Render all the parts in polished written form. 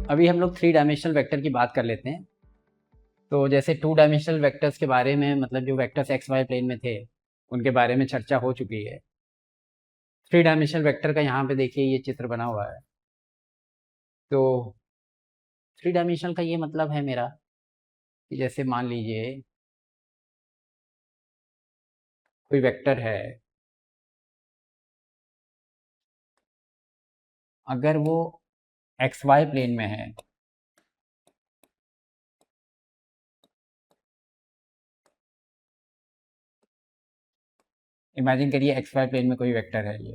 अभी हम लोग 3 डायमेंशनल वेक्टर की बात कर लेते हैं। तो जैसे 2 डायमेंशनल वेक्टर्स के बारे में, मतलब जो वेक्टर्स एक्स वाई प्लेन में थे उनके बारे में चर्चा हो चुकी है। 3 डायमेंशनल वेक्टर का यहाँ पे देखिए ये चित्र बना हुआ है। तो 3 डायमेंशनल का ये मतलब है मेरा कि जैसे मान लीजिए कोई वेक्टर है, अगर वो एक्स वाई प्लेन में है, इमेजिन करिए एक्स वाई प्लेन में कोई वेक्टर है ये,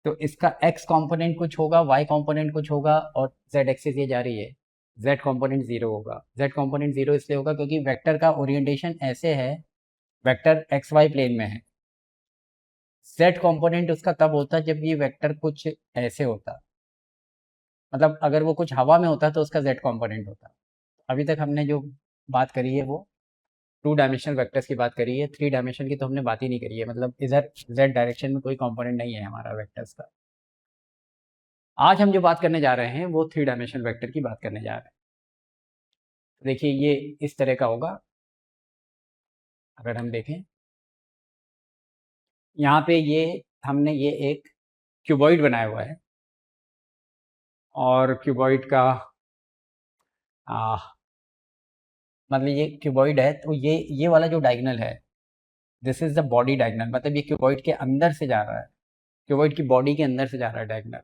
तो इसका एक्स कंपोनेंट कुछ होगा, वाई कंपोनेंट कुछ होगा और जेड एक्सिस ये जा रही है, जेड कंपोनेंट 0 होगा। जेड कंपोनेंट 0 इसलिए होगा क्योंकि वेक्टर का ओरिएंटेशन ऐसे है, वेक्टर एक्स वाई प्लेन में है। जेड कंपोनेंट उसका तब होता जब ये वेक्टर कुछ ऐसे होता, मतलब अगर वो कुछ हवा में होता तो उसका जेड कंपोनेंट होता। अभी तक हमने जो बात करी है वो 2 डायमेंशनल वेक्टर्स की बात करी है, 3 डायमेंशन की तो हमने बात ही नहीं करी है, मतलब इधर जेड डायरेक्शन में कोई कंपोनेंट नहीं है हमारा वेक्टर्स का। आज हम जो बात करने जा रहे हैं वो 3 डायमेंशनल वेक्टर की बात करने जा रहे हैं। देखिए ये इस तरह का होगा। अगर हम देखें यहाँ पे ये हमने ये एक क्यूबॉइड बनाया हुआ है और क्यूबॉइड का मतलब ये क्यूबॉइड है, तो ये वाला जो डायगोनल है, this is the body diagonal, मतलब ये क्यूबॉइड के अंदर से जा रहा है, क्यूबॉइड की बॉडी के अंदर से जा रहा है डायगोनल।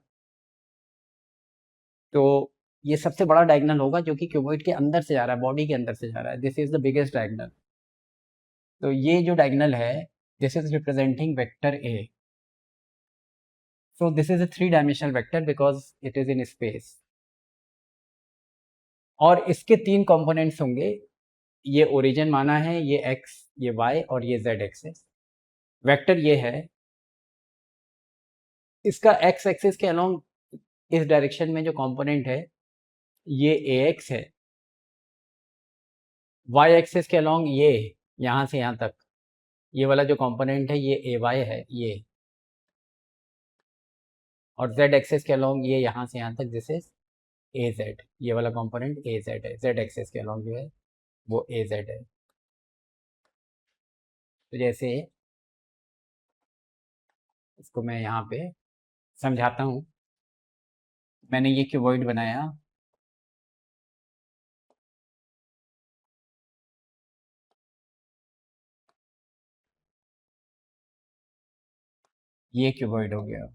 तो ये सबसे बड़ा डायगोनल होगा जो कि क्यूबॉइड के अंदर से जा रहा है, बॉडी के अंदर से जा रहा है। This is the biggest diagonal. तो ये जो डायगोनल है, this is representing vector A. So this is a 3 dimensional vector because it is in space. और इसके 3 कंपोनेंट्स होंगे, ये ओरिजिन माना है, ये x, ये y और ये z एक्सिस। वेक्टर ये है, इसका x एक्सिस के अलोंग इस डायरेक्शन में जो कंपोनेंट है ये ax है, y एक्सिस के अलोंग ये यहाँ से यहाँ तक ये वाला जो कंपोनेंट है ये ay है ये, और z एक्सिस के अलोंग ये यहाँ से यहाँ तक दिस इज az, ये वाला कंपोनेंट az है, z एक्सिस के अलोंग जो है वो az है। तो जैसे इसको मैं यहाँ पे समझाता हूँ। मैंने ये क्यूबॉइड बनाया, ये क्यूबॉइड हो गया,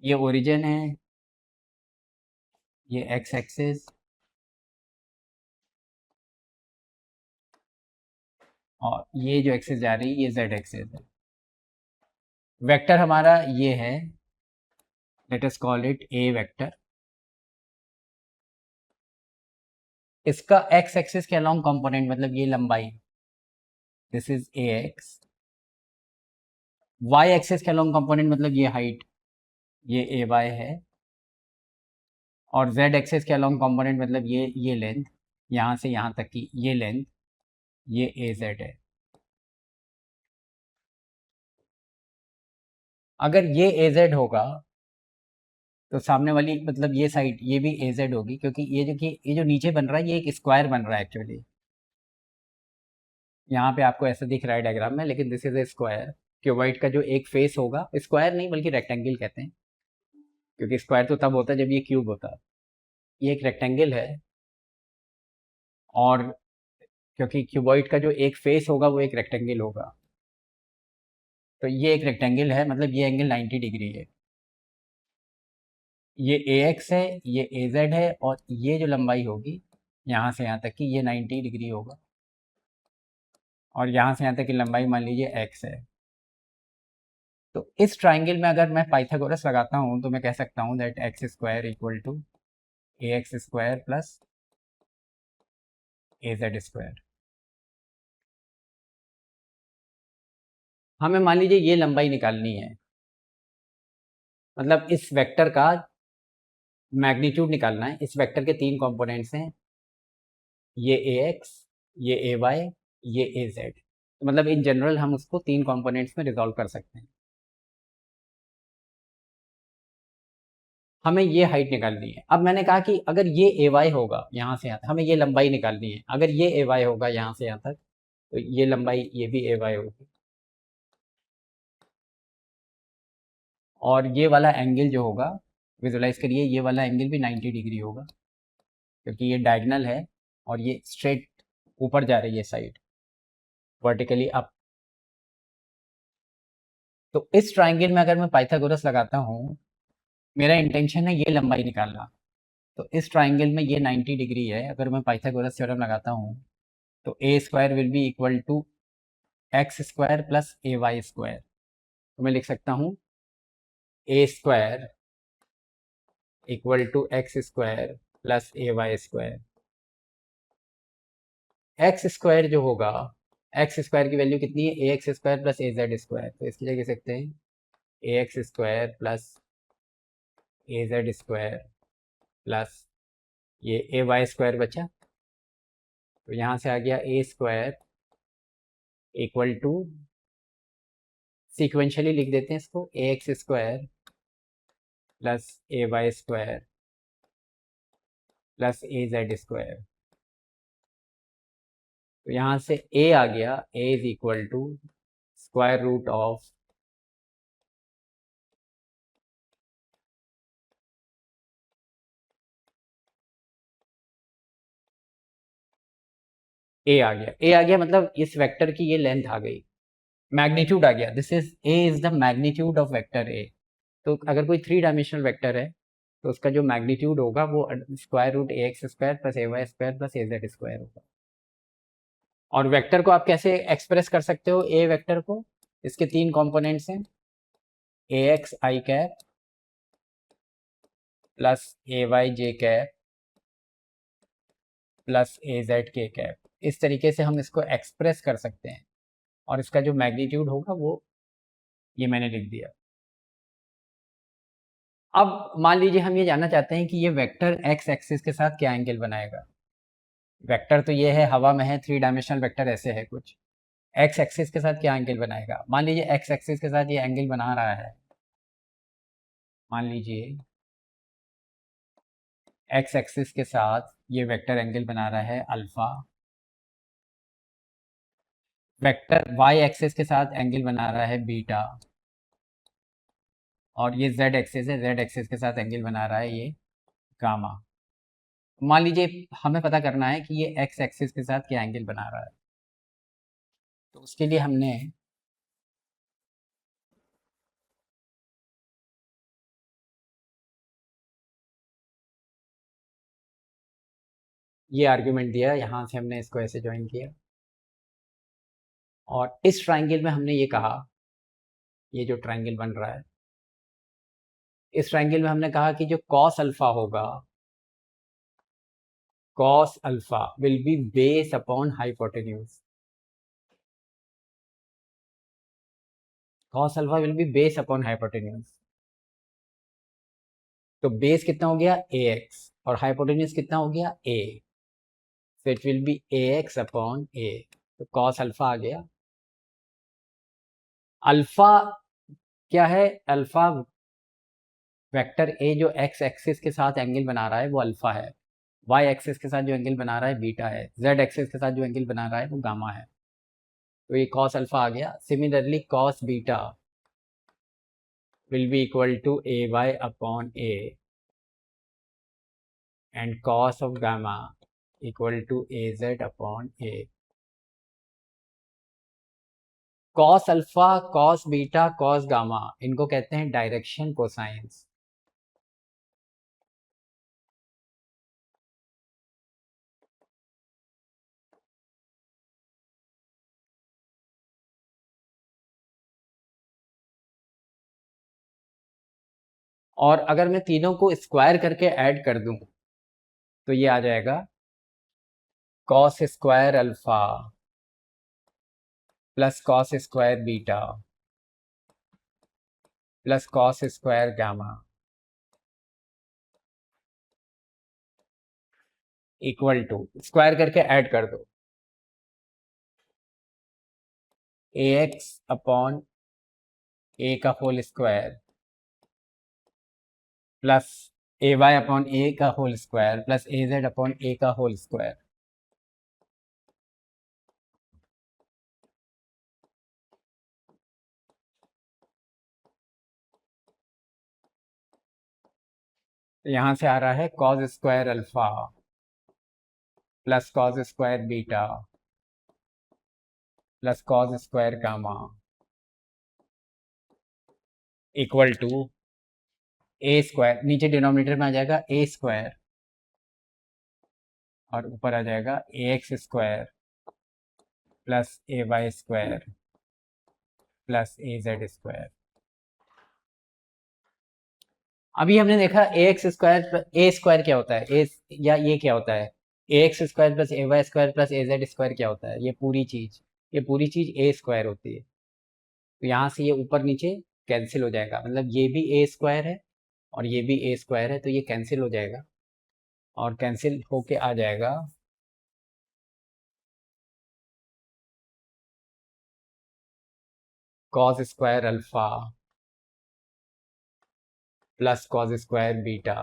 ये ओरिजिन है, ये एक्स एक्सिस और ये जो एक्सिस जा रही है ये जेड एक्सिस है। वेक्टर हमारा ये है, let us call it a vector. इसका एक्स एक्सिस के अलोंग कंपोनेंट मतलब ये लंबाई, this is a x. Y axis के अलोंग कंपोनेंट मतलब ये हाइट, ये ए वाई है। और जेड एक्सिस के अलोंग कंपोनेंट मतलब ये लेंथ, यहाँ से यहाँ तक की ये लेंथ, ये ए जेड है। अगर ये ए जेड होगा तो सामने वाली मतलब ये साइड ये भी ए जेड होगी, क्योंकि ये जो नीचे बन रहा है ये एक स्क्वायर बन रहा है एक्चुअली। यहाँ पे आपको ऐसा दिख रहा है डायग्राम में, लेकिन this is A square. Cuboid का जो एक फेस होगा, स्क्वायर नहीं बल्कि रेक्टेंगल कहते हैं, क्योंकि स्क्वायर तो तब होता है जब ये क्यूब होता है। ये एक रेक्टेंगल है, और क्योंकि क्यूबॉइड का जो एक फेस होगा वो एक रेक्टेंगल होगा, तो ये एक रेक्टेंगल है, मतलब ये एंगल 90 डिग्री है। ये ए एक्स है, ये ए जेड है, और ये जो लंबाई होगी यहाँ से यहाँ तक की ये 90 डिग्री होगा, और यहाँ से यहाँ तक की लंबाई मान लीजिए एक्स है। तो इस ट्राइंगल में अगर मैं पाइथागोरस लगाता हूँ तो मैं कह सकता हूँ that x square equal to a x square plus A Z square. हमें मान लीजिए ये लंबाई निकालनी है, मतलब इस वेक्टर का मैग्नीट्यूड निकालना है। इस वेक्टर के 3 कंपोनेंट्स हैं, ये ए एक्स, ये ए वाई, ये ए जेड। मतलब इन जनरल हम उसको 3 कंपोनेंट्स में रिजॉल्व कर सकते हैं। हमें ये हाइट निकालनी है। अब मैंने कहा कि अगर ये ए वाई होगा यहाँ से यहाँ तक, हमें ये लंबाई निकालनी है। अगर ये ए वाई होगा यहाँ से यहाँ तक, तो ये लंबाई ये भी ए वाई होगी। और ये वाला एंगल जो होगा, विजुलाइज करिए, ये वाला एंगल भी 90 डिग्री होगा, क्योंकि ये डायगनल है और ये स्ट्रेट ऊपर जा रही है साइड, वर्टिकली अप। तो इस ट्राइंगल में अगर मैं पाइथागोरस लगाता हूँ, मेरा इंटेंशन है ये लंबाई निकालना। तो इस ट्राइंगल में ये 90 डिग्री है, अगर मैं पाइथागोरस थ्योरम लगाता हूँ तो A square will be equal to X square plus A Y square. तो मैं लिख सकता हूँ A square equal to X square plus A Y square. X square जो होगा, एक्स स्क्वायर की वैल्यू कितनी है, A x square plus A Z square. तो इसकी जगह लिख सकते हैं A x square plus A Z square plus ये ए वाई स्क्वायर बचा। तो यहाँ से आ गया A square equal to, sequentially लिख देते हैं इसको, A x square plus A Y square plus A Z square. तो यहाँ से ए आ गया, A is equal to square root of A आ गया मतलब इस वेक्टर की ये लेंथ आ गई, मैग्नीट्यूड आ गया। This is A is the magnitude of vector A. तो अगर कोई 3 डायमेंशनल वेक्टर है तो उसका जो मैग्नीट्यूड होगा वो स्क्वायर रूट ए एक्स स्क्वायर प्लस ए वाई स्क्वायर प्लस ए जेड स्क्वायर होगा। और वेक्टर को आप कैसे एक्सप्रेस कर सकते हो, ए वेक्टर को, इसके 3 कंपोनेंट्स हैं, A x I cap plus A Y J cap plus A Z के कैप। इस तरीके से हम इसको एक्सप्रेस कर सकते हैं, और इसका जो मैग्नीट्यूड होगा वो ये मैंने लिख दिया। अब मान लीजिए हम ये जानना चाहते हैं कि ये वेक्टर एक्स एक्सिस के साथ क्या एंगल बनाएगा। वेक्टर तो ये है, हवा में है, 3 डायमेंशनल वेक्टर ऐसे है कुछ। एक्स एक्सिस के साथ क्या एंगल बनाएगा, मान लीजिए एक्स एक्सिस के साथ ये एंगल बना रहा है, मान लीजिए एक्स एक्सिस के साथ ये वेक्टर एंगल बना रहा है अल्फा। वेक्टर वाई एक्सिस के साथ एंगल बना रहा है बीटा। और ये जेड एक्सिस है, जेड एक्सिस के साथ एंगल बना रहा है ये गामा। मान लीजिए हमें पता करना है कि ये एक्स एक्सिस के साथ क्या एंगल बना रहा है। तो उसके लिए हमने ये आर्ग्यूमेंट दिया, यहाँ से हमने इसको ऐसे ज्वाइन किया, और इस ट्राइंगल में हमने ये कहा, ये जो ट्राइंगल बन रहा है, इस ट्राइंगल में हमने कहा कि जो कॉस अल्फा होगा, cos alpha will B base upon hypotenuse. Cos alpha will B base upon hypotenuse. तो बेस कितना हो गया ए एक्स, और हाइपोटेन्यूज कितना हो गया ए, so it will be ax upon a। तो cos अल्फा आ गया। अल्फा क्या है, अल्फा वेक्टर ए जो x एक्सिस के साथ एंगल बना रहा है वो अल्फा है, y एक्सिस के साथ जो एंगल बना रहा है बीटा है, z एक्सिस के साथ जो एंगल बना रहा है वो गामा है। तो ये cos अल्फा आ गया। Similarly cos beta will be equal to a y upon a, and cos of gamma equal to a z upon a. Cos alpha, cos beta, cos gamma, इनको कहते हैं डायरेक्शन कोसाइंस। और अगर मैं तीनों को स्क्वायर करके ऐड कर दूं तो ये आ जाएगा cos square alpha plus cos square beta plus cos square gamma equal to, square करके ऐड कर दो, ए एक्स अपॉन ए का whole square plus A y upon a का whole square plus A z upon a का whole square. तो यहाँ से आ रहा है cos square alpha plus cos square beta plus cos square gamma equal to a square, नीचे denominator में आ जाएगा ए स्क्वायर और ऊपर आ जाएगा ए एक्स स्क्वायर प्लस ए वाई स्क्वायर प्लस ए जेड स्क्वायर। अभी हमने देखा ए एक्स स्क्वायर, ए स्क्वायर क्या होता है, ए या ये क्या होता है, A x square plus A Y square plus A Z square क्या होता है, ये पूरी चीज ए स्क्वायर होती है। तो यहाँ से ये ऊपर नीचे कैंसिल हो जाएगा, मतलब ये भी ए स्क्वायर है और ये भी ए स्क्वायर है, तो ये कैंसिल हो जाएगा और कैंसिल होके आ जाएगा cos square alpha plus cos square beta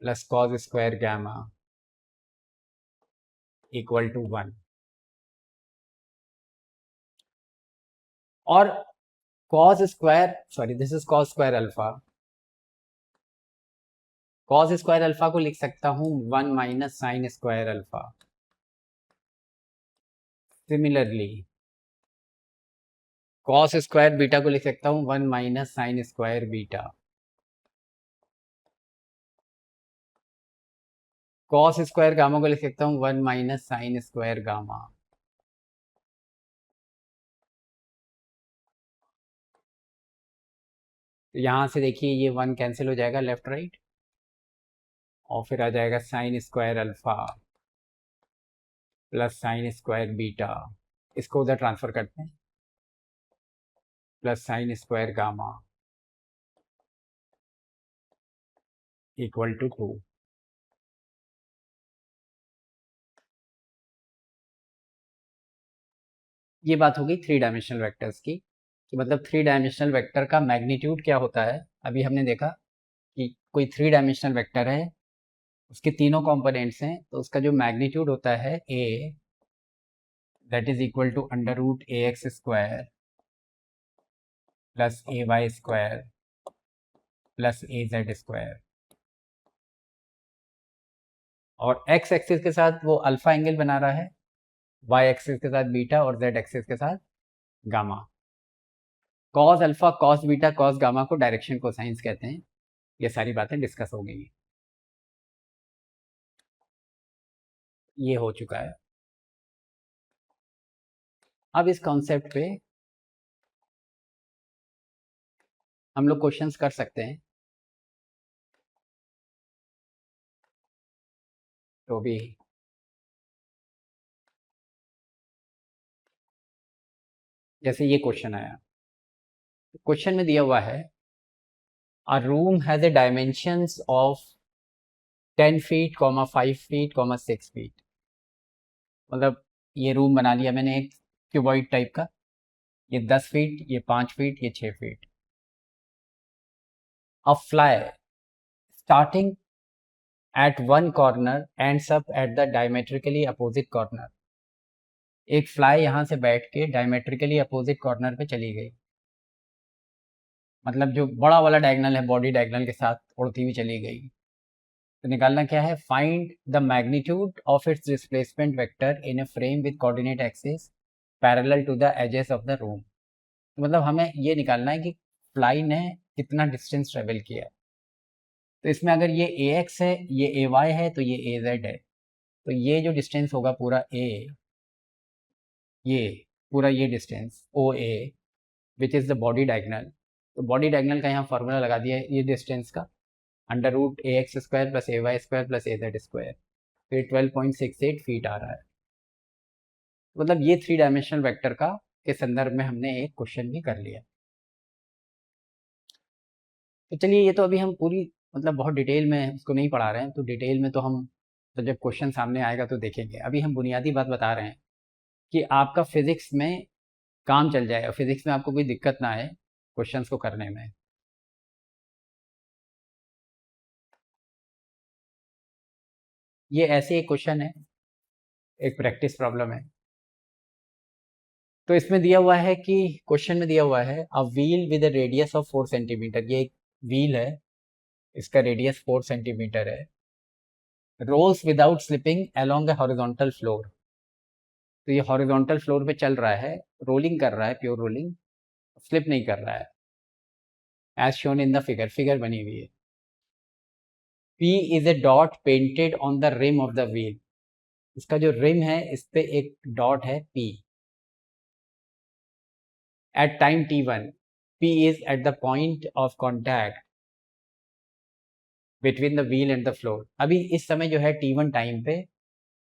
plus cos square gamma equal to 1। और cos square, sorry this is cos square alpha, cos square alpha को लिख सकता हूं 1 minus sine square alpha. Similarly cos square beta को लिख सकता हूं 1 minus sine square beta. Cos square gamma को लिख सकता हूं 1 माइनस साइन स्क्वायर गामा। तो यहाँ से देखिए ये 1 कैंसिल हो जाएगा लेफ्ट राइट और फिर आ जाएगा sine square alpha plus sine square beta, इसको उधर ट्रांसफर करते हैं, plus sine square gamma equal to 2। ये बात होगी थ्री डायमेंशनल वेक्टर्स की, कि मतलब थ्री डायमेंशनल वेक्टर का मैग्नीट्यूड क्या होता है। अभी हमने देखा कि कोई थ्री डायमेंशनल वेक्टर है, उसके तीनों कंपोनेंट्स हैं, तो उसका जो मैग्नीट्यूड होता है A, that is equal to under root A x square plus A Y square plus A Z square. और एक्स एक्सिस के साथ वो अल्फा एंगल बना रहा है, वाई एक्सिस के साथ बीटा और जेड एक्सिस के साथ gamma. Cos alpha cos beta cos gamma को डायरेक्शन कोसाइंस कहते हैं। ये सारी बातें डिस्कस हो गई, ये हो चुका है। अब इस कॉन्सेप्ट पे हम लोग क्वेश्चंस कर सकते हैं। तो भी जैसे ये क्वेश्चन आया, क्वेश्चन में दिया हुआ है अ room has a dimensions of 10 feet, 5 feet, 6 feet. मतलब ये रूम बना लिया मैंने एक क्यूबॉइड टाइप का, ये 10 फीट, ये 5 फीट, ये 6 feet. A fly starting at one corner ends up at the diametrically opposite corner. एक फ्लाई यहाँ से बैठ के डायमेट्रिकली अपोजिट कॉर्नर पे चली गई, मतलब जो बड़ा वाला डायगनल है बॉडी डायगनल के साथ उड़ती हुई चली गई। तो निकालना क्या है, find the magnitude of its displacement vector in a frame with coordinate axis parallel to the axes of the room. मतलब हमें ये निकालना है कि फ्लाई ने कितना डिस्टेंस ट्रेवल किया है। तो इसमें अगर ये ए एक्स है, ये ए वाई है, तो ये ए जेड है। तो ये जो डिस्टेंस होगा पूरा ए, ये पूरा ये distance O A which is the body diagonal. तो बॉडी डायगनल का यहाँ फॉर्मूला लगा दिया है ये डिस्टेंस का, अंडर रूट ए एक्स स्क्वायर प्लस ए वाई स्क्वायर प्लस ए जेड स्क्वायर। फिर 12.68 फीट आ रहा है। मतलब ये थ्री डायमेंशनल वेक्टर का के संदर्भ में हमने एक क्वेश्चन भी कर लिया। तो चलिए ये तो अभी हम पूरी मतलब बहुत डिटेल में उसको नहीं पढ़ा रहे हैं, तो डिटेल में तो हम तो जब क्वेश्चन सामने आएगा तो देखेंगे। अभी हम बुनियादी बात बता रहे हैं कि आपका फिजिक्स में काम चल जाएगा, फिजिक्स में आपको कोई दिक्कत ना आए क्वेश्चंस को करने में। ये ऐसे एक क्वेश्चन है, एक प्रैक्टिस प्रॉब्लम है। तो इसमें दिया हुआ है कि क्वेश्चन में दिया हुआ है a wheel with a radius of 4 centimetre, ये एक व्हील है, इसका रेडियस 4 सेंटीमीटर है, rolls without slipping along a horizontal floor. तो ये हॉरिजॉन्टल फ्लोर पे चल रहा है, रोलिंग कर रहा है, प्योर रोलिंग, स्लिप नहीं कर रहा है, as shown in the figure, figure बनी हुई है। P is a dot painted on the rim of the wheel, इसका जो रिम है इस पे एक डॉट है P। At time T1 P is at the point of contact between the wheel and the floor. अभी इस समय जो है T1 टाइम पे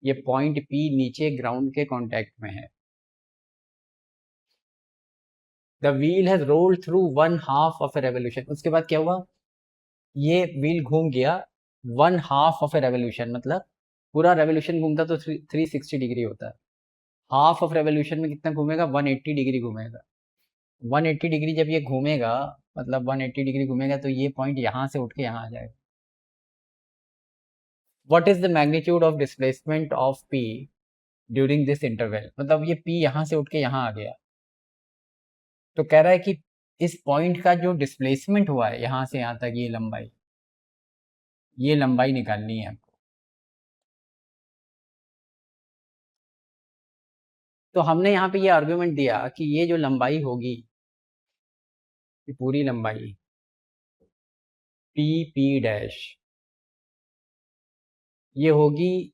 ये पॉइंट P नीचे ग्राउंड के कॉन्टैक्ट में है। The wheel has rolled through 1/2 of a revolution, उसके बाद क्या हुआ, ये व्हील घूम गया 1/2 ऑफ ए रेवोल्यूशन, मतलब पूरा रेवोल्यूशन घूमता तो 360 डिग्री होता है, हाफ ऑफ रेवोल्यूशन में कितना घूमेगा, 180 डिग्री घूमेगा। 180 डिग्री जब ये घूमेगा, मतलब 180 डिग्री घूमेगा तो ये पॉइंट यहाँ से उठ के यहाँ आ जाएगा। What is the magnitude of displacement of P during this interval, मतलब ये पी यहाँ से उठ के यहाँ आ गया। तो कह रहा है कि इस पॉइंट का जो डिस्प्लेसमेंट हुआ है यहाँ से यहाँ तक, ये लंबाई निकालनी है आपको। तो हमने यहाँ पे ये आर्गुमेंट दिया कि ये जो लंबाई होगी, ये पूरी लंबाई पी पी डैश, ये होगी,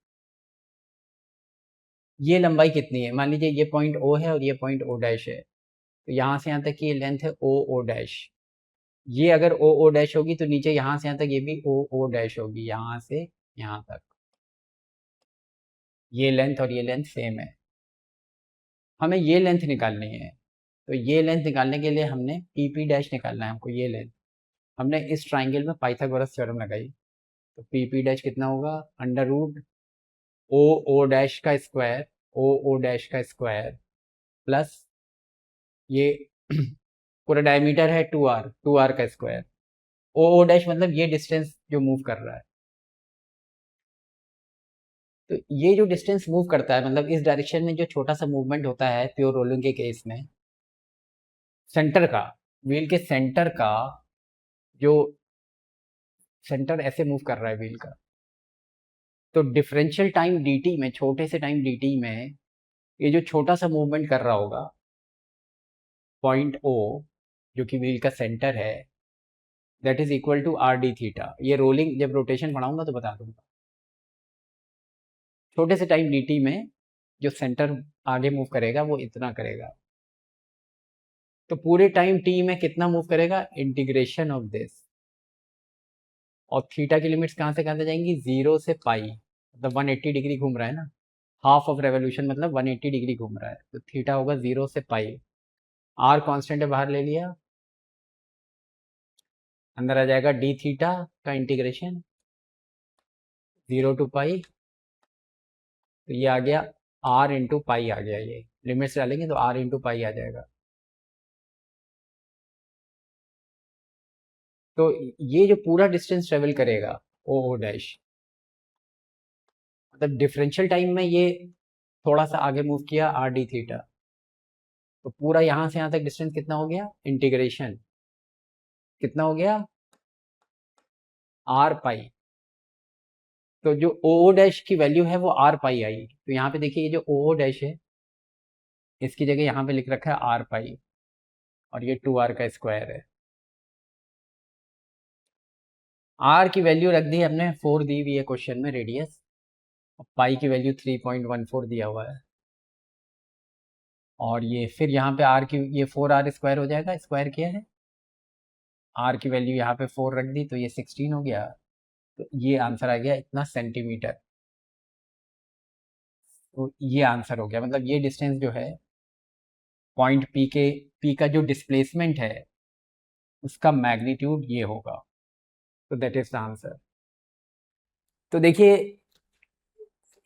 ये लंबाई कितनी है, मान लीजिए ये पॉइंट ओ है और ये पॉइंट ओ डैश है, तो यहाँ से यहाँ तक की ये लेंथ है ओ ओ डैश। ये अगर ओ ओ डैश होगी तो नीचे यहाँ से यहाँ तक ये भी ओ ओ डैश होगी, यहाँ से यहाँ तक ये लेंथ और ये लेंथ सेम है। हमें ये लेंथ निकालनी है, तो ये लेंथ निकालने के लिए हमने पी पी डैश निकालना है हमको, ये लेंथ। हमने इस ट्राइंगल में पाइथागोरस थ्योरम लगाई, तो पी पी डैश कितना होगा, अंडर रूट ओ ओ डैश का स्क्वायर, ओ ओ डैश का स्क्वायर प्लस ये पूरा डायमीटर है 2r, 2r का स्क्वायर, ओ ओ डैश मतलब ये डिस्टेंस जो मूव कर रहा है। तो ये जो डिस्टेंस मूव करता है, मतलब इस डायरेक्शन में जो छोटा सा मूवमेंट होता है प्योर रोलिंग के केस में, सेंटर का, व्हील के सेंटर का जो सेंटर ऐसे मूव कर रहा है व्हील का, तो डिफरेंशियल टाइम dt में, छोटे से टाइम dt में ये जो छोटा सा मूवमेंट कर रहा होगा पॉइंट O, जो कि व्हील का सेंटर है, that is equal to r d theta. ये रोलिंग जब रोटेशन पढ़ाऊंगा तो बता दूंगा। छोटे से टाइम dt में जो सेंटर आगे मूव करेगा वो इतना करेगा, तो पूरे टाइम t में कितना मूव करेगा, इंटीग्रेशन ऑफ दिस, और थीटा की लिमिट्स कहाँ से कहाँ तक जाएंगी, 0 से पाई, मतलब 180 डिग्री घूम रहा है ना, हाफ ऑफ रेवोल्यूशन मतलब 180 डिग्री घूम रहा है, तो थीटा होगा 0 से पाई। आर कांस्टेंट है, बाहर ले लिया, अंदर आ जाएगा डी थीटा का इंटीग्रेशन 0 टू पाई, तो ये आ गया आर इंटू पाई आ गया, ये लिमिट्स डालेंगे तो आर इंटू पाई आ जाएगा। तो ये जो पूरा डिस्टेंस ट्रेवल करेगा ओ ओ डैश, मतलब डिफरेंशियल टाइम में ये थोड़ा सा आगे मूव किया आर डी थीटा, तो पूरा यहाँ से यहाँ तक डिस्टेंस कितना हो गया, इंटीग्रेशन कितना हो गया, आर पाई। तो जो ओ ओ डैश की वैल्यू है वो आर पाई आई, तो यहाँ पे देखिए ये जो ओ ओ डैश है इसकी जगह यहाँ पे लिख रखा है आर पाई, और ये 2r का स्क्वायर है। आर की वैल्यू रख दी हमने, 4 दी हुई है क्वेश्चन में रेडियस, पाई की वैल्यू 3.14 दिया हुआ है, और ये फिर यहाँ पे आर की ये 4r स्क्वायर हो जाएगा, स्क्वायर किया है, आर की वैल्यू यहाँ पे 4 रख दी तो ये 16 हो गया, तो ये आंसर आ गया इतना सेंटीमीटर। तो ये आंसर हो गया, मतलब ये डिस्टेंस जो है पॉइंट पी का जो डिस्प्लेसमेंट है उसका मैग्नीट्यूड ये होगा, तो दैट इज द आंसर। तो देखिए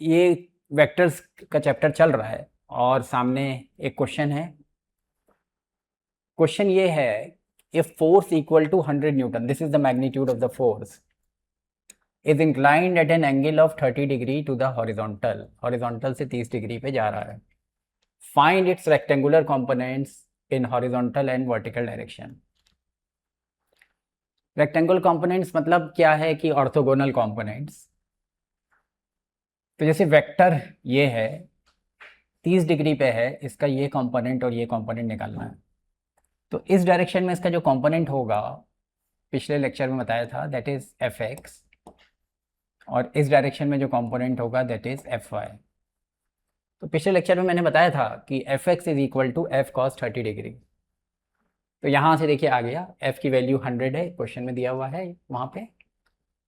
ये वेक्टर्स का चैप्टर चल रहा है और सामने एक क्वेश्चन है। क्वेश्चन ये है, if force equal to 100 newton, this is the magnitude of the force, is inclined at an angle of 30 degree to the horizontal, horizontal से 30 डिग्री पे जा रहा है। Find its rectangular components in horizontal and vertical direction. Rectangular components मतलब क्या है कि orthogonal components. तो जैसे वेक्टर ये है 30 डिग्री पे है, इसका ये कंपोनेंट और ये कंपोनेंट निकालना है। तो इस डायरेक्शन में इसका जो कंपोनेंट होगा, पिछले लेक्चर में बताया था, दैट इज एफ एक्स, और इस डायरेक्शन में जो कंपोनेंट होगा दैट इज एफ वाई। तो पिछले लेक्चर में मैंने बताया था कि F x is equal to F cos 30 degree. तो यहाँ से देखिए आ गया, एफ की वैल्यू 100 है, क्वेश्चन में दिया हुआ है वहाँ पे,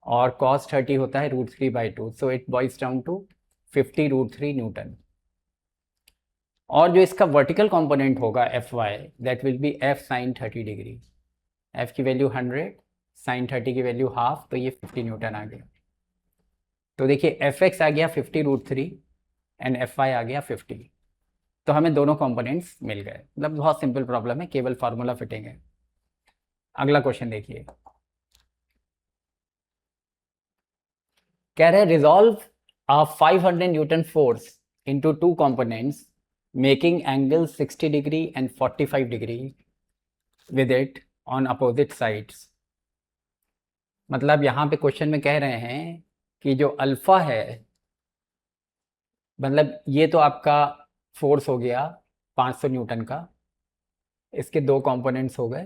और कॉस 30 होता है √3/2, so it boils down to 50√3 newton. और जो इसका वर्टिकल कंपोनेंट होगा F y, that will be F sine 30 degree. F की वैल्यू 100, साइन 30 की वैल्यू हाफ, तो ये 50 न्यूटन आ गया। तो देखिए एफ एक्स आ गया 50√3 एंड एफ वाई आ गया 50। तो हमें दोनों कंपोनेंट्स मिल गए। मतलब बहुत सिंपल प्रॉब्लम है, केवल फार्मूला फिटिंग है। अगला क्वेश्चन देखिए, कह रहे resolve a 500 Newton force into two components making angle 60 degree and 45 degree with it on opposite sides. मतलब यहाँ पे क्वेश्चन में कह रहे हैं कि जो अल्फा है, मतलब ये तो आपका फोर्स हो गया 500 न्यूटन का, इसके दो कंपोनेंट्स हो गए,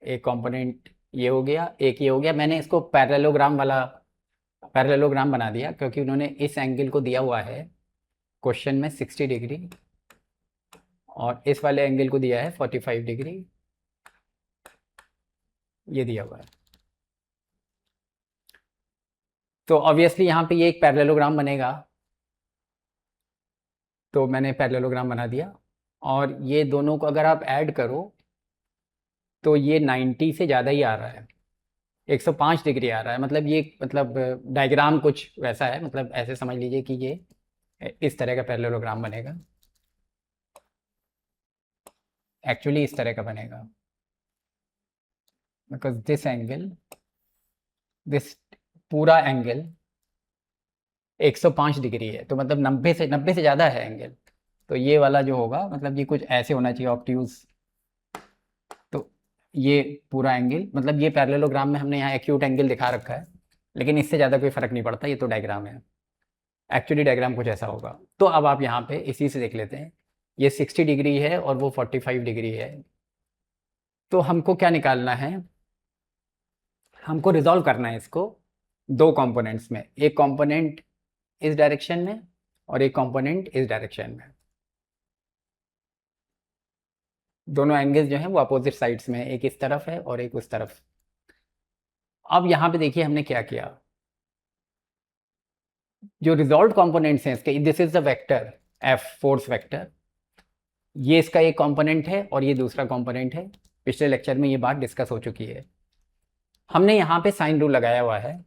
एक कंपोनेंट ये हो गया, एक ये हो गया। मैंने इसको पैरेललोग्राम बना दिया क्योंकि उन्होंने इस एंगल को दिया हुआ है क्वेश्चन में 60 डिग्री, और इस वाले एंगल को दिया है 45 डिग्री, ये दिया हुआ है। तो ऑब्वियसली यहाँ पे ये एक पैरेललोग्राम बनेगा, तो मैंने पैरेललोग्राम बना दिया। और ये दोनों को अगर आप ऐड करो तो ये 90 से ज़्यादा ही आ रहा है, 105 डिग्री आ रहा है। मतलब ये, मतलब डायग्राम कुछ वैसा है, मतलब ऐसे समझ लीजिए कि ये इस तरह का पैरेललोग्राम बनेगा, एक्चुअली इस तरह का बनेगा, बिकॉज दिस एंगल, दिस पूरा एंगल 105 डिग्री है, तो मतलब 90 से ज़्यादा है एंगल। तो ये वाला जो होगा, मतलब ये कुछ ऐसे होना चाहिए ऑब्ट्यूज। तो ये पूरा एंगल, मतलब ये पैरेललोग्राम में हमने यहाँ एक्यूट एंगल दिखा रखा है, लेकिन इससे ज़्यादा कोई फ़र्क नहीं पड़ता, ये तो डायग्राम है। एक्चुअली डायग्राम कुछ ऐसा होगा। तो अब आप यहाँ पे इसी से देख लेते हैं, ये 60 डिग्री है और वो 45 डिग्री है। तो हमको क्या निकालना है, हमको रिजॉल्व करना है इसको दो कंपोनेंट्स में, एक कंपोनेंट इस डायरेक्शन में और एक कंपोनेंट इस डायरेक्शन में। दोनों एंगल्स जो हैं वो अपोजिट साइड्स में है, एक इस तरफ है और एक उस तरफ। अब यहाँ पे देखिए हमने क्या किया, जो रिजॉल्व कंपोनेंट्स हैं इसके, this is the vector F, force vector, ये इसका एक कंपोनेंट है और ये दूसरा कंपोनेंट है। पिछले लेक्चर में ये बात डिस्कस हो चुकी है। हमने यहाँ पे साइन रूल लगाया हुआ है,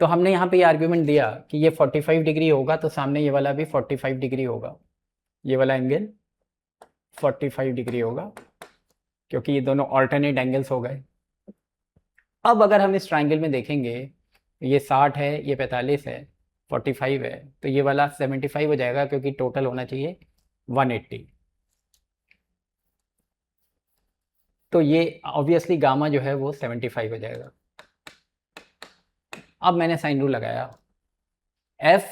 तो हमने यहाँ पे ये आर्ग्यूमेंट दिया कि ये 45 डिग्री होगा, तो सामने ये वाला भी 45 डिग्री होगा, ये वाला एंगल 45 डिग्री होगा, क्योंकि ये दोनों ऑल्टरनेट एंगल्स हो गए। अब अगर हम इस ट्राइंगल में देखेंगे, ये 60 है, ये 45 है, 45 है, तो ये वाला 75 हो जाएगा, क्योंकि टोटल होना चाहिए 180। तो ये ऑब्वियसली गामा जो है वो 75 हो जाएगा। अब मैंने साइन रूल लगाया, F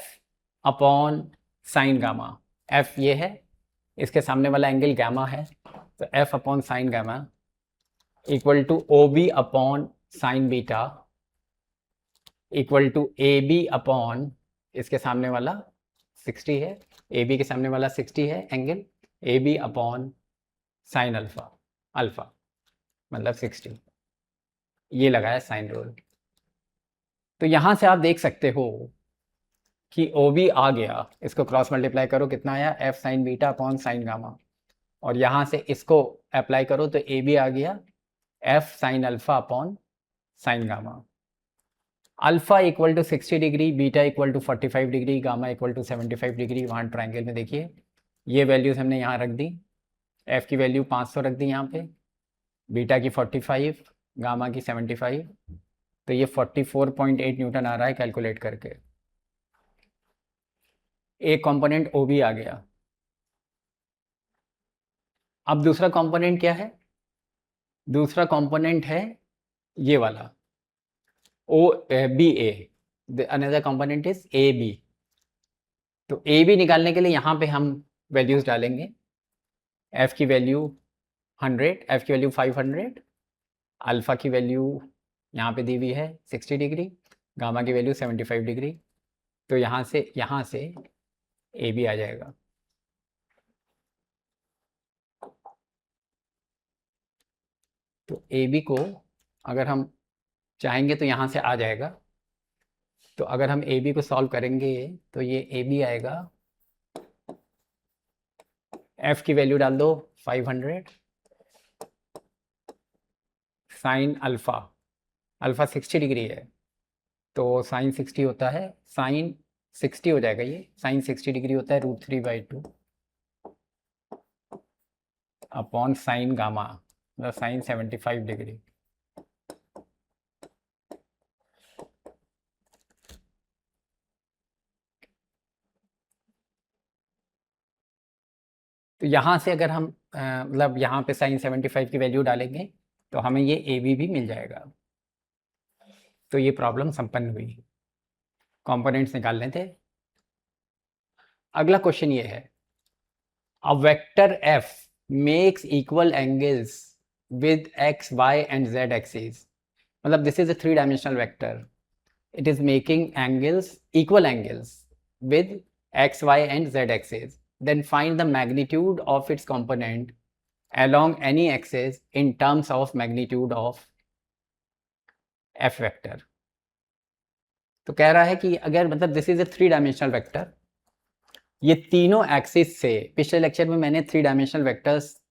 upon sine gamma, F ये है, इसके सामने वाला एंगल गामा है, तो F upon sine gamma equal to O B upon sine beta equal to A B upon, इसके सामने वाला 60 है, ए बी के सामने वाला 60 है angle, A B upon sine alpha, alpha मतलब 60, ये लगाया साइन रूल। तो यहाँ से आप देख सकते हो कि ओ बी आ गया, इसको क्रॉस मल्टीप्लाई करो, कितना आया, F sine beta upon sine gamma, और यहाँ से इसको अप्लाई करो तो ए बी आ गया F sine alpha upon sine gamma. Alpha equal to 60 degree, beta equal to 45 degree, gamma equal to 75 degree. वहाँ ट्राइंगल में देखिए ये वैल्यूज़ हमने यहाँ रख दी, एफ़ की वैल्यू 500 रख दी यहाँ पे, बीटा की 45, गामा की 75, तो ये 44.8 न्यूटन आ रहा है कैलकुलेट करके। एक कंपोनेंट ओ बी आ गया। अब दूसरा कंपोनेंट क्या है? दूसरा कंपोनेंट है ये वाला O B A, another component is A B. तो ए बी निकालने के लिए यहाँ पे हम वैल्यूज डालेंगे। एफ की वैल्यू 100, एफ की वैल्यू 500, अल्फा की वैल्यू यहाँ पे दी हुई है 60 डिग्री, गामा की वैल्यू 75 डिग्री। तो यहाँ से ए बी आ जाएगा। तो ए बी को अगर हम चाहेंगे तो यहाँ से आ जाएगा। तो अगर हम ए बी को सॉल्व करेंगे तो ये ए बी आएगा, एफ की वैल्यू डाल दो 500, साइन अल्फ़ा, अल्फ़ा 60 डिग्री है तो साइन 60 होता है, साइन 60 हो जाएगा, ये साइन 60 डिग्री होता है √3/2 अपॉन साइन गामा, मतलब साइन 75 डिग्री। तो यहाँ से अगर हम मतलब यहाँ पे साइन 75 की वैल्यू डालेंगे तो हमें ये ए बी भी मिल जाएगा। तो ये प्रॉब्लम संपन्न हुई, कंपोनेंट्स निकालने थे। अगला क्वेश्चन ये है, a vector F makes equal angles with X Y and Z axis. मतलब this is a 3 dimensional vector, it is making angles, equal angles with x, y and z axis. Then find the magnitude of its component along any axis in terms of magnitude of f vector. तो कह रहा है कि अगर मतलब this is A 3 dimensional vector, ये तीनों axis से, पिछले लेक्चर में मैंने 3 डायमेंशनल वेक्टर्स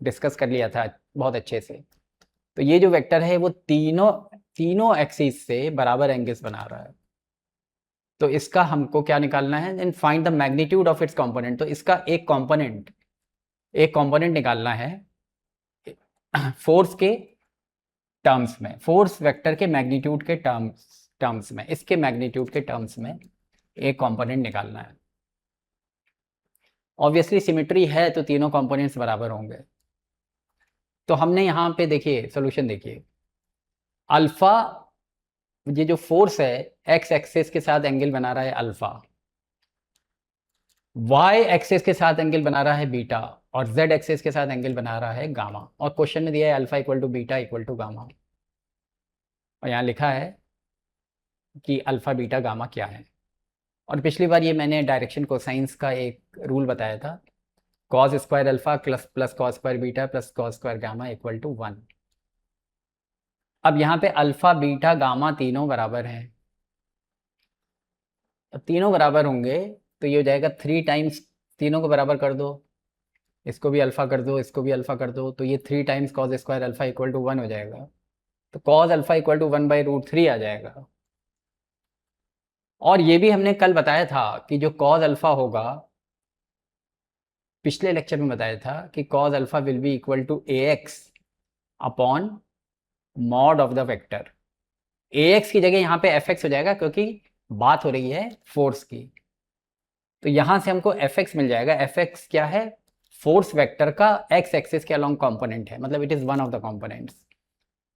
डिस्कस कर लिया था बहुत अच्छे से। तो ये जो वेक्टर है वो तीनों एक्सिस से बराबर एंगल्स बना रहा है। तो इसका हमको क्या निकालना है? Then find the magnitude of its component. तो इसका एक कंपोनेंट निकालना है फोर्स के टर्म्स में, फोर्स वेक्टर के मैग्नीट्यूड के टर्म्स में, इसके मैग्नीट्यूड के टर्म्स में एक कंपोनेंट निकालना है। ऑब्वियसली सिमेट्री है तो तीनों कंपोनेंट्स बराबर होंगे। तो हमने यहाँ पे देखिए सोल्यूशन देखिए, अल्फा, ये जो फोर्स है एक्स एक्सिस के साथ एंगल बना रहा है अल्फा, वाई एक्सिस के साथ एंगल बना रहा है बीटा, और जेड एक्सिस के साथ एंगल बना रहा है गामा। और क्वेश्चन में दिया है alpha equal to beta equal to gamma, और यहाँ लिखा है कि अल्फा बीटा गामा क्या है। और पिछली बार ये मैंने डायरेक्शन कोसाइंस का एक रूल बताया था, cos square alpha plus cos square beta plus cos square gamma equal to 1। अब यहाँ पे अल्फा बीटा गामा तीनों बराबर हैं। अब तीनों बराबर होंगे तो ये हो जाएगा 3 टाइम्स, तीनों को बराबर कर दो, इसको भी अल्फा कर दो, इसको भी अल्फा कर दो, तो ये 3 times cos square alpha equal to 1 हो जाएगा। तो कॉस अल्फा इक्वल टू 1/√3 आ जाएगा। और ये भी हमने कल बताया था कि जो कॉस अल्फा होगा, पिछले लेक्चर में बताया था कि cos alpha will be equal to ax upon mod of the vector. ax की जगह यहाँ पे fx हो जाएगा क्योंकि बात हो रही है फोर्स की। तो यहाँ से हमको fx मिल जाएगा। fx क्या है? फोर्स वेक्टर का x एक्सिस के अलोंग कंपोनेंट है, मतलब it is one of the components.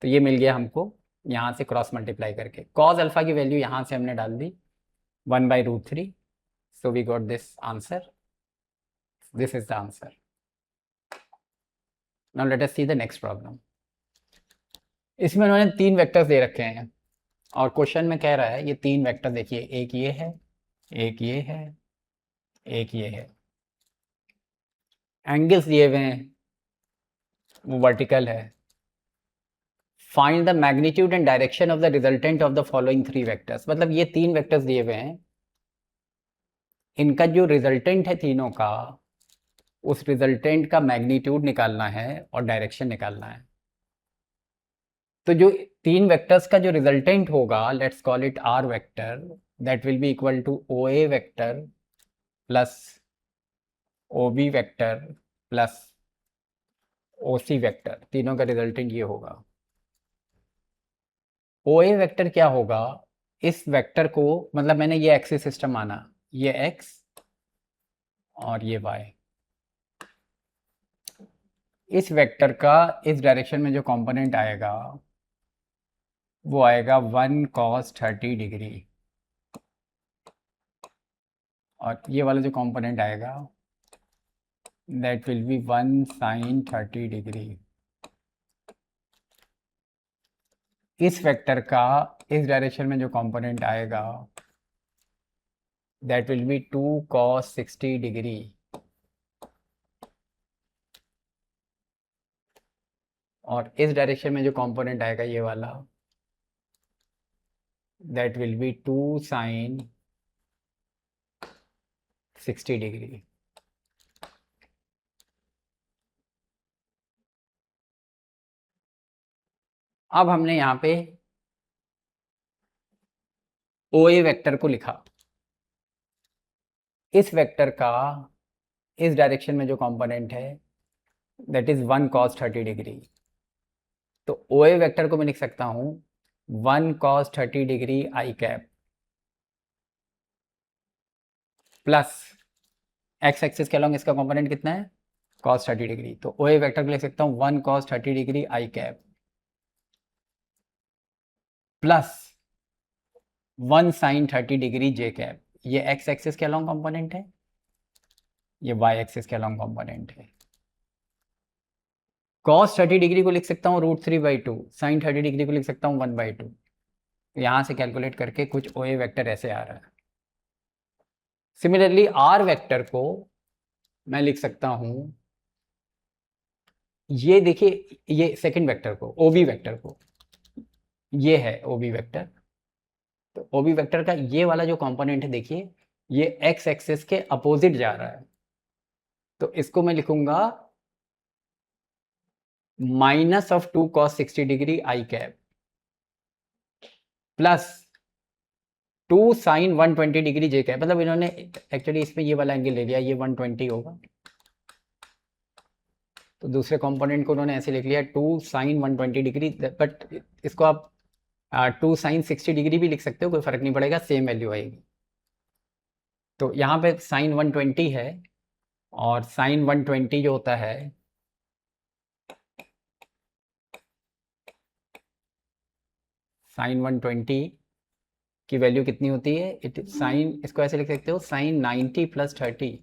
तो ये मिल गया हमको यहाँ से क्रॉस मल्टीप्लाई करके। कॉस अल्फा की वैल्यू यहाँ से हमने डाल दी 1/√3, so we got this answer. This is the answer. Now let us see the next problem. इसमें उन्होंने 3 वेक्टर्स दे रखे हैं और क्वेश्चन में कह रहा है ये 3 वेक्टर देखिए, एक ये है, एक ये है, एक ये है। एंगल्स दिए हुए हैं, वो वर्टिकल है। Find the magnitude and direction of the resultant of the following 3 vectors. मतलब ये 3 वेक्टर्स दिए हुए हैं, इनका जो रिजल्टेंट है तीनों का, उस रिजल्टेंट का मैग्नीट्यूड निकालना है और डायरेक्शन निकालना है। तो जो 3 वेक्टर्स का जो रिजल्टेंट होगा, let's call it R vector, that will be equal to O A vector plus O B vector plus O C vector. तीनों का रिजल्टेंट ये होगा। ओ ए वेक्टर क्या होगा, इस वेक्टर को, मतलब मैंने ये एक्सिस सिस्टम माना, ये एक्स और ये वाई, इस वेक्टर का इस डायरेक्शन में जो कंपोनेंट आएगा वो आएगा 1 cos 30 डिग्री, और ये वाला जो कंपोनेंट आएगा that will B 1 sin 30 degree. इस वेक्टर का इस डायरेक्शन में जो कंपोनेंट आएगा that will B 2 cos 60 degree, और इस डायरेक्शन में जो कंपोनेंट आएगा ये वाला that will B 2 sin 60 degree. अब हमने यहाँ पे ओ ए वेक्टर को लिखा, इस वेक्टर का इस डायरेक्शन में जो कंपोनेंट है दैट इज 1 cos 30 डिग्री। तो ओ ए वेक्टर को मैं लिख सकता हूँ 1 cos 30 degree I cap plus x axis के अलॉन्ग इसका कंपोनेंट कितना है cos 30 डिग्री। तो ओ ए वेक्टर को लिख सकता हूँ 1 cos 30 degree I cap plus 1 sin 30 degree J cap. ये एक्स एक्सिस के अलॉन्ग कंपोनेंट है, ये वाई एक्सिस के अलॉन्ग कंपोनेंट है। cos 30 डिग्री को लिख सकता हूँ √3/2, sin 30 डिग्री को लिख सकता हूँ 1/2। यहाँ से कैलकुलेट करके कुछ ओ ए वेक्टर ऐसे आ रहा है। सिमिलरली आर वेक्टर को मैं लिख सकता हूँ, ये देखिए, ये सेकंड वेक्टर को, ओ बी वेक्टर को, ये है ओ बी वेक्टर। तो ओ बी वेक्टर का ये वाला जो कंपोनेंट है देखिए, ये एक्स एक्सिस के अपोजिट जा रहा है, तो इसको मैं लिखूंगा -2 cos 60 degree I cap plus 2 sin 120 degree J cap. मतलब इन्होंने एक्चुअली इसमें ये वाला एंगल ले लिया, ये 120 होगा, तो दूसरे कंपोनेंट को उन्होंने ऐसे लिख लिया 2 sin 120 डिग्री, बट इसको आप 2 sin 60 डिग्री भी लिख सकते हो, कोई फर्क नहीं पड़ेगा, सेम वैल्यू आएगी। तो यहाँ पे sin 120 है, और sin 120 जो होता है sin 120 की वैल्यू कितनी होती है, साइन, इसको ऐसे लिख सकते हो sin 90 + 30,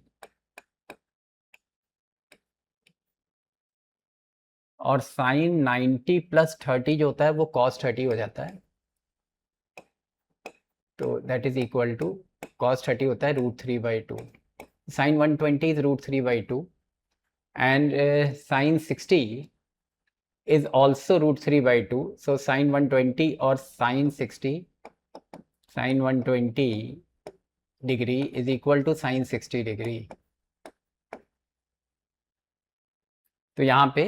और sin 90 + 30 जो होता है वो cos 30 हो जाता है, तो that is equal to cos 30 होता है √3/2। sin 120 इज √3/2 and sin 60 is also √3/2, so sin 120 और sin 60, sin 120 degree is equal to sin 60 degree. तो यहाँ पे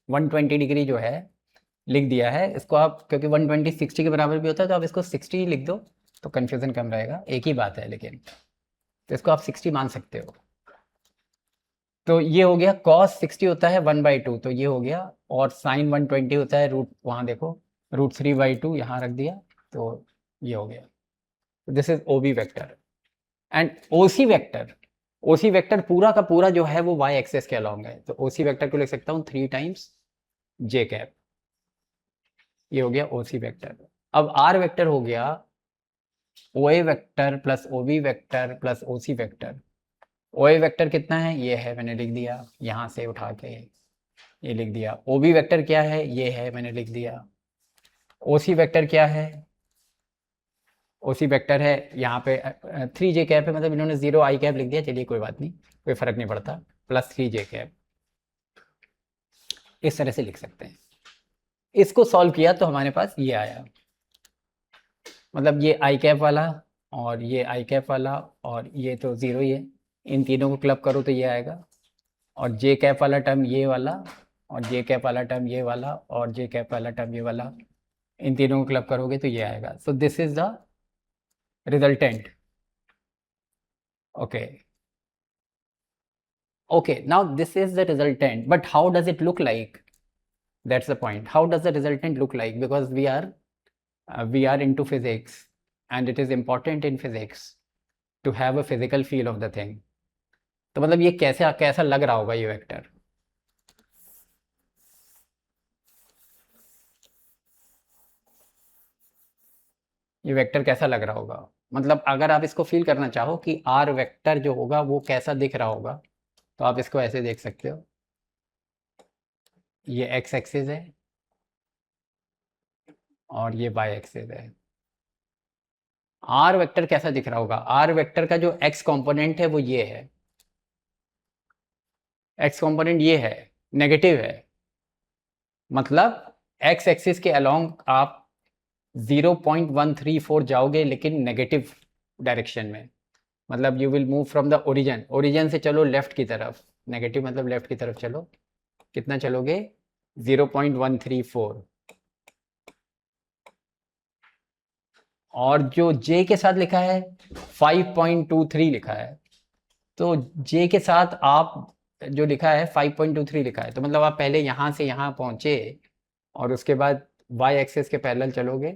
120 डिग्री जो है लिख दिया है, इसको आप, क्योंकि 120 60 के बराबर भी होता है, तो आप इसको 60 लिख दो तो कन्फ्यूज़न कम रहेगा, एक ही बात है लेकिन, तो इसको आप 60 मान सकते हो। तो ये हो गया cos 60 होता है 1/2, तो ये हो गया, और sin 120 होता है वहाँ देखो √3/2 यहाँ रख दिया, तो ये हो गया। This is O B vector. And O C vector, O C vector पूरा का पूरा जो है वो वाई एक्सेस के अलॉन्ग है, तो ओ सी वेक्टर को लिख सकता हूँ 3 टाइम्स जे कैप, ये हो गया ओ सी वेक्टर। अब आर वेक्टर हो गया O A vector plus O B vector plus O C vector. O A vector कितना है, ये है, मैंने लिख दिया यहाँ से उठा के, ये लिख दिया। ओ बी वेक्टर क्या है, ये है, मैंने लिख दिया। ओ सी वेक्टर क्या है, ओ सी वेक्टर है यहाँ पे 3 जे कैप है, मतलब इन्होंने 0 आई कैप लिख दिया, चलिए कोई बात नहीं, कोई फर्क नहीं पड़ता, प्लस 3 जे कैप, इस तरह से लिख सकते हैं। इसको सॉल्व किया तो हमारे पास ये आया, मतलब ये आई कैप वाला और ये आई कैप वाला और ये तो 0 ही है, इन तीनों को क्लब करो तो ये आएगा, और जे कैप वाला टर्म ये वाला, और जे कैप वाला टर्म ये वाला, और जे कैप वाला टर्म ये वाला, इन तीनों को क्लब करोगे तो ये आएगा। So this is the resultant. Okay, now this is the resultant, but how does it look like? That's the point. How does the resultant look like? Because we are into physics, and it is important in physics to have a physical feel of the thing. तो मतलब ये कैसे कैसा लग रहा होगा ये vector? ये वेक्टर कैसा लग रहा होगा? मतलब अगर आप इसको फील करना चाहो कि आर वेक्टर जो होगा वो कैसा दिख रहा होगा, तो आप इसको ऐसे देख सकते हो। ये एक्स एक्सिस है और ये वाई एक्सिस है। आर वेक्टर कैसा दिख रहा होगा? आर वेक्टर का जो एक्स कंपोनेंट है वो ये है, एक्स कंपोनेंट ये है, नेगेटिव है। मतलब एक्स एक्सिस के अलोंग आप 0.134 जाओगे, लेकिन नेगेटिव डायरेक्शन में। मतलब you will move from the origin, origin से चलो लेफ्ट की तरफ, नेगेटिव मतलब लेफ्ट की तरफ चलो। कितना चलोगे? 0.134। और जो जे के साथ लिखा है 5.23 लिखा है, तो जे के साथ आप जो लिखा है 5.23 लिखा है, तो मतलब आप पहले यहाँ से यहाँ पहुँचे और उसके बाद वाई एक्सिस के पैरेलल चलोगे।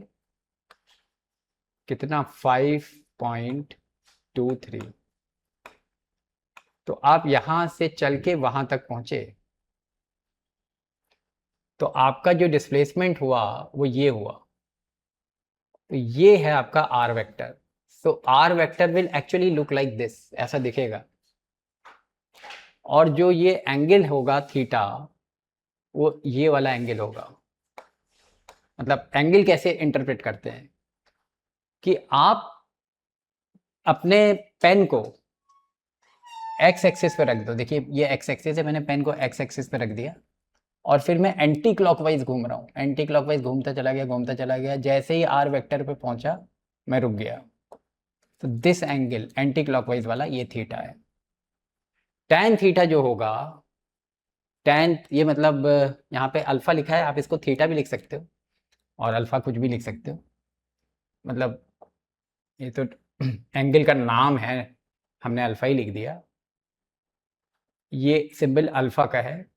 कितना? 5.23। तो आप यहाँ से चल के वहाँ तक पहुँचे, तो आपका जो डिस्प्लेसमेंट हुआ वो ये हुआ। तो ये है आपका R vector. So R vector will actually look like this, ऐसा दिखेगा। और जो ये एंगल होगा थीटा, वो ये वाला एंगल होगा। मतलब एंगल कैसे इंटरप्रेट करते हैं कि आप अपने पेन को एक्स एक्सिस पे रख दो। देखिए ये एक्स एक्सिस है, मैंने पेन को एक्स एक्सिस पे रख दिया और फिर मैं एंटी क्लॉकवाइज घूम रहा हूँ। एंटी क्लॉकवाइज घूमता चला गया, घूमता चला गया। जैसे ही आर वेक्टर पे पहुंचा मैं रुक गया। तो दिस एंगल एंटी क्लॉकवाइज वाला ये थीटा है। टैन थीटा जो होगा, टैन ये मतलब यहाँ पे अल्फा लिखा है, आप इसको थीटा भी लिख सकते हो और अल्फा कुछ भी लिख सकते हो। मतलब ये तो एंगल का नाम है, हमने अल्फा ही लिख दिया। ये सिंबल अल्फा का है।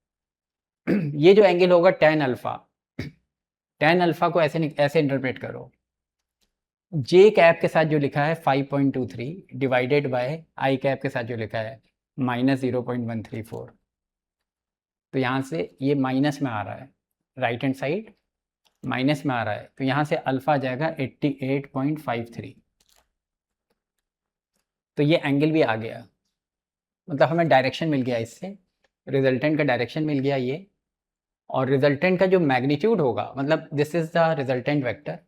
ये जो एंगल होगा टैन अल्फा, टैन अल्फा को ऐसे ऐसे इंटरप्रेट करो। जे कैप के साथ जो लिखा है 5.23 डिवाइडेड बाय आई कैप के साथ जो लिखा है -0.134। तो यहाँ से ये माइनस में आ रहा है, राइट हैंड साइड माइनस में आ रहा है, तो यहाँ से अल्फा आ जाएगा 88.53। तो ये एंगल भी आ गया। मतलब हमें डायरेक्शन मिल गया, इससे रिजल्टेंट का डायरेक्शन मिल गया ये। और रिजल्टेंट का जो मैग्नीट्यूड होगा, मतलब this is the resultant vector,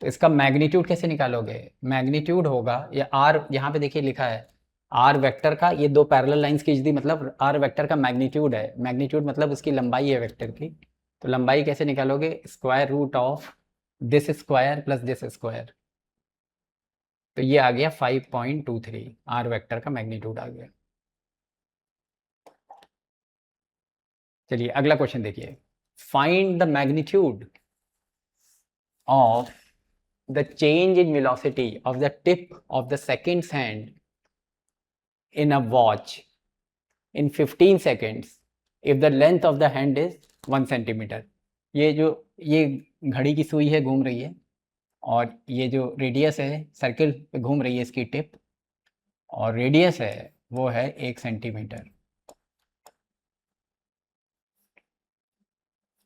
तो इसका मैग्नीट्यूड कैसे निकालोगे? मैग्नीट्यूड होगा ये आर, यहाँ पे देखिए लिखा है आर वेक्टर का, ये दो पैरेलल लाइंस खींच दी, मतलब आर वेक्टर का मैग्नीट्यूड है। मैग्नीट्यूड मतलब उसकी लंबाई है वेक्टर की। तो लंबाई कैसे निकालोगे? Square root of this square plus this square. तो ये आ गया 5.23, आर वेक्टर का मैग्नीट्यूड आ गया। चलिए अगला क्वेश्चन देखिए। Find the magnitude of the change in velocity of the tip of the second's hand in a watch in 15 seconds if the length of the hand is 1 centimeter। ये घड़ी की सुई है, घूम रही है, और ये जो रेडियस है सर्किल पे घूम रही है इसकी टिप, और रेडियस है वो है 1 सेंटीमीटर।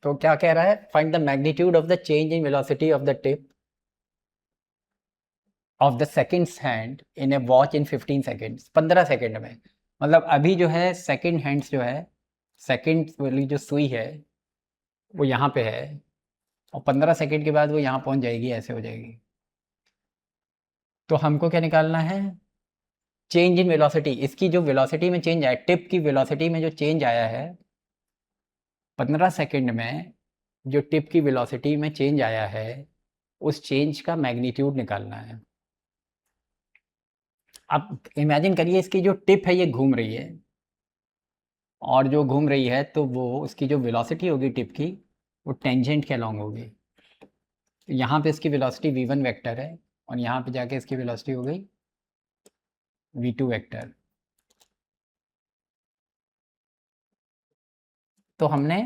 तो क्या कह रहा है? Find the magnitude of the change in velocity of the tip of the seconds hand in A watch in 15 seconds, 15 second में। मतलब अभी जो है सेकेंड हैंड्स जो है, सेकेंड वाली जो सुई है वो यहाँ पे है, और 15 सेकेंड के बाद वो यहाँ पहुँच जाएगी, ऐसे हो जाएगी। तो हमको क्या निकालना है? चेंज इन वेलोसिटी, इसकी जो वेलोसिटी में चेंज आया, टिप की वेलोसिटी में जो चेंज आया है 15 सेकेंड में, जो टिप की वेलोसिटी में चेंज आया है, उस चेंज का मैग्नीट्यूड निकालना है। अब इमेजिन करिए इसकी जो टिप है ये घूम रही है, और जो घूम रही है तो वो उसकी जो वेलोसिटी होगी टिप की, वो टेंजेंट के अलॉन्ग होगी। तो यहाँ पे इसकी वेलोसिटी v1 वेक्टर है, और यहाँ पे जाके इसकी वेलोसिटी हो गई v2 वेक्टर। तो हमने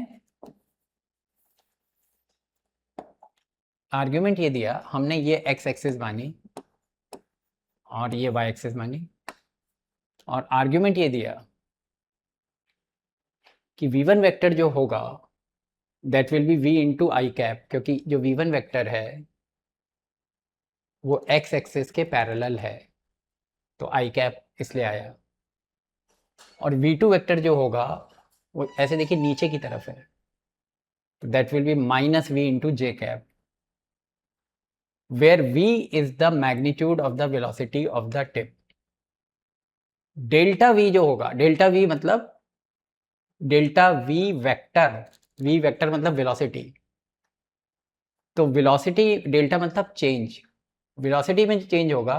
आर्ग्यूमेंट ये दिया हमने, ये एक्स एक्सिस मानी और ये वाई एक्सिस मानी, और आर्ग्यूमेंट ये दिया कि v1 वेक्टर जो होगा that will B v into I cap, क्योंकि जो v1 वेक्टर है वो x एक्सिस के पैरेलल है, तो आई कैप इसलिए आया। और v2 वेक्टर जो होगा वो ऐसे देखिए नीचे की तरफ है, तो that will be minus v into j cap, where v is the magnitude of the velocity of the tip. Delta v जो होगा, डेल्टा v मतलब डेल्टा v वेक्टर मतलब वेलोसिटी, तो वेलोसिटी डेल्टा मतलब चेंज, वेलोसिटी में change होगा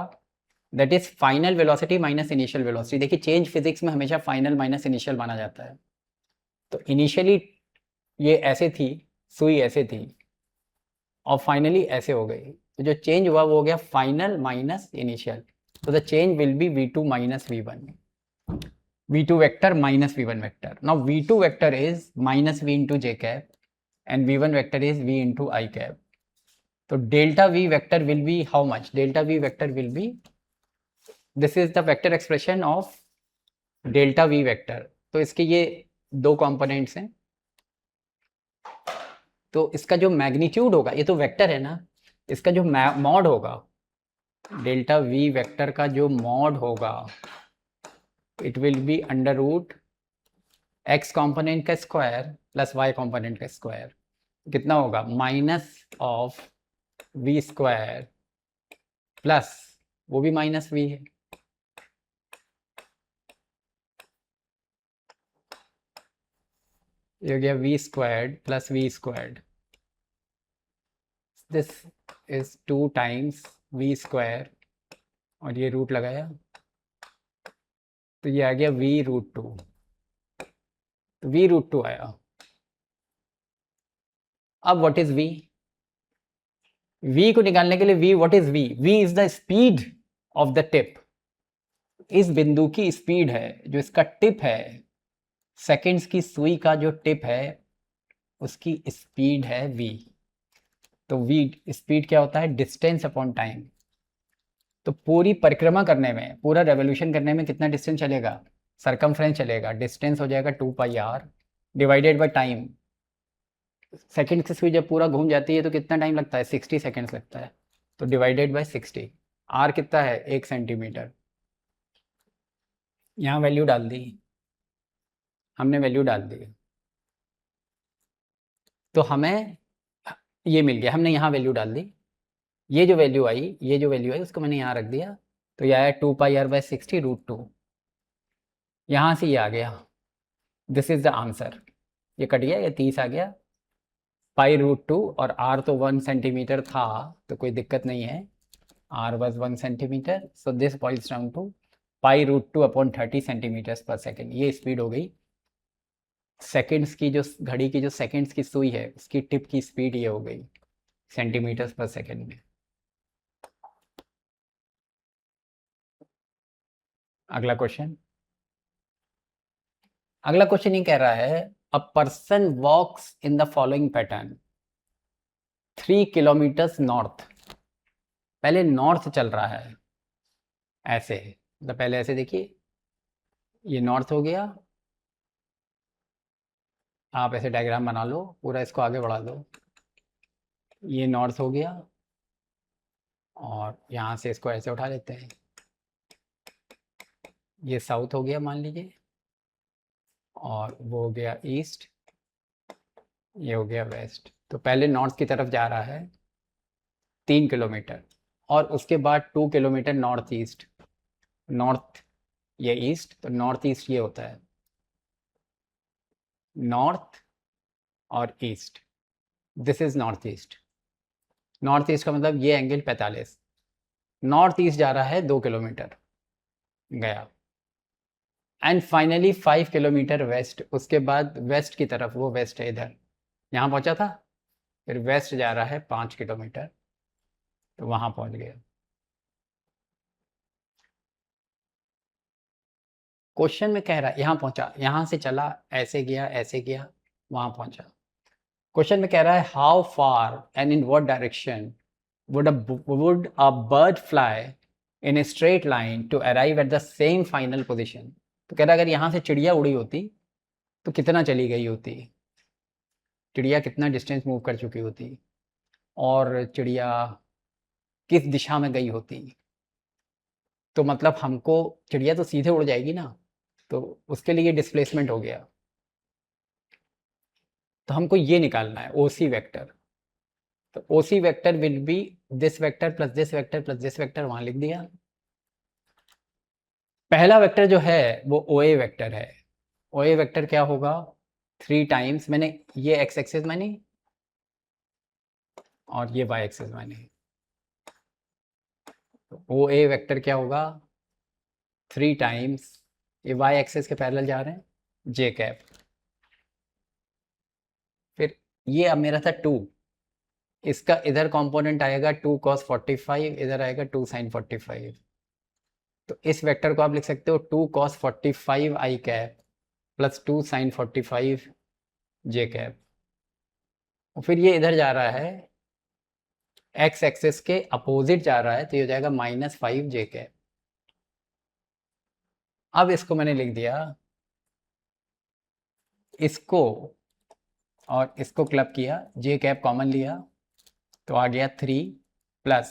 that is final velocity minus initial velocity. देखिए change physics में हमेशा फाइनल माइनस इनिशियल माना जाता है, तो इनिशियली ये ऐसे थी, सुई ऐसे थी, और फाइनली ऐसे हो गई, तो जो चेंज हुआ वो हो गया फाइनल माइनस इनिशियल, तो the change will be v2 minus v1, v2 vector minus v1 vector. Now v2 vector is minus v into j cap and v1 vector is v into I cap. So delta v vector will be how much? Delta v vector will be, this is the vector expression of delta v vector. तो इसके ये दो components हैं, तो इसका जो magnitude होगा, ये तो वेक्टर है ना, इसका जो मॉड होगा, डेल्टा वी वेक्टर का जो मॉड होगा it will be under root x component का स्क्वायर प्लस वाई कॉम्पोनेंट का स्क्वायर, कितना होगा minus of v square plus वो भी माइनस वी है, ये हो गया v squared plus v squared, this is 2 times v square और ये रूट लगाया तो ये आ गया वी रूट 2, तो वी रूट 2 आया। अब व्हाट इज v? v को निकालने के लिए v, what is v? v is the speed of the tip, इस बिंदु की स्पीड है, जो इसका टिप है, सेकंड्स की सुई का जो टिप है उसकी स्पीड है v। तो v स्पीड क्या होता है? Distance upon time. तो पूरी परिक्रमा करने में, पूरा रेवोल्यूशन करने में कितना डिस्टेंस चलेगा? सरकमफ्रेंस चलेगा, डिस्टेंस हो जाएगा 2 पाई r divided by time. Second की सुई जब पूरा घूम जाती है तो कितना टाइम लगता है? 60 सेकंड्स लगता है, तो डिवाइडेड बाय 60। r कितना है? 1 सेंटीमीटर। यहाँ वैल्यू डाल दी, हमने वैल्यू डाल दी, तो हमें ये मिल गया, हमने यहाँ वैल्यू डाल दी, ये जो वैल्यू आई, ये जो वैल्यू आई उसको मैंने यहाँ रख दिया, तो ये आया 2 पाई r बाय 60 रूट 2, यहाँ से ये आ गया, दिस इज द आंसर। ये कट गया, ये 30 आ गया, पाई रूट 2, और r तो 1 सेंटीमीटर था तो कोई दिक्कत नहीं है, r was 1 centimetre, so this boils down to pi root 2 upon 30 centimetres per second. ये स्पीड हो गई सेकेंड्स की, जो घड़ी की जो सेकेंड्स की सुई है उसकी टिप की स्पीड ये हो गई सेंटीमीटर्स पर सेकेंड में। अगला क्वेश्चन, अगला क्वेश्चन ये कह रहा है a person walks in the following pattern 3 kilometres north. पहले नॉर्थ चल रहा है ऐसे, मतलब पहले ऐसे देखिए, ये नॉर्थ हो गया, आप ऐसे डायग्राम बना लो, पूरा इसको आगे बढ़ा दो, ये नॉर्थ हो गया, और यहाँ से इसको ऐसे उठा लेते हैं, ये साउथ हो गया मान लीजिए, और वो हो गया ईस्ट, ये हो गया वेस्ट। तो पहले नॉर्थ की तरफ जा रहा है 3 किलोमीटर, और उसके बाद 2 किलोमीटर नॉर्थ ईस्ट, नॉर्थ ये ईस्ट, तो नॉर्थ ईस्ट ये होता है, नॉर्थ और east, this is north east. North east का मतलब ये एंगल 45, नॉर्थ ईस्ट जा रहा है 2 किलोमीटर गया, एंड फाइनली 5 किलोमीटर वेस्ट, उसके बाद वेस्ट की तरफ, वो वेस्ट है इधर, यहाँ पहुँचा था, फिर वेस्ट जा रहा है 5 किलोमीटर, तो वहाँ पहुँच गया। क्वेश्चन में कह रहा है यहाँ पहुँचा, यहाँ से चला, ऐसे गया, ऐसे गया, वहाँ पहुँचा, क्वेश्चन में कह रहा है how far and in what direction would a bird fly in a straight line to arrive at the same final position। तो कह रहा है अगर यहाँ से चिड़िया उड़ी होती तो कितना चली गई होती, चिड़िया कितना डिस्टेंस मूव कर चुकी होती, और चिड़िया किस दिशा में गई होती। तो मतलब हमको, चिड़िया तो सीधे उड़ जाएगी ना, तो उसके लिए डिस्प्लेसमेंट हो गया। तो हमको ये निकालना है ओसी वेक्टर। तो O C vector will be this vector plus this vector plus this vector, वहां लिख दिया। पहला वेक्टर जो है वो ओए वेक्टर है। ओए वेक्टर क्या होगा, 3 टाइम्स, मैंने ये एक्स एक्सिस मानी और ये वाई एक्सिस मानी। तो ओ ए वेक्टर क्या होगा, 3 टाइम्स, ये वाई एक्सिस के पैरेलल जा रहे हैं, जे कैप। फिर ये अब मेरा था 2, इसका इधर कंपोनेंट आएगा 2 cos 45, इधर आएगा 2 sin 45। तो इस वेक्टर को आप लिख सकते हो 2 cos 45 आई कैप प्लस 2 sin 45 जे कैप। और फिर ये इधर जा रहा है, एक्स एक्सिस के अपोजिट जा रहा है, तो ये हो जाएगा -5 जे कैप। अब इसको मैंने लिख दिया, इसको और इसको क्लब किया, जे कैप कॉमन लिया, तो आ गया 3 प्लस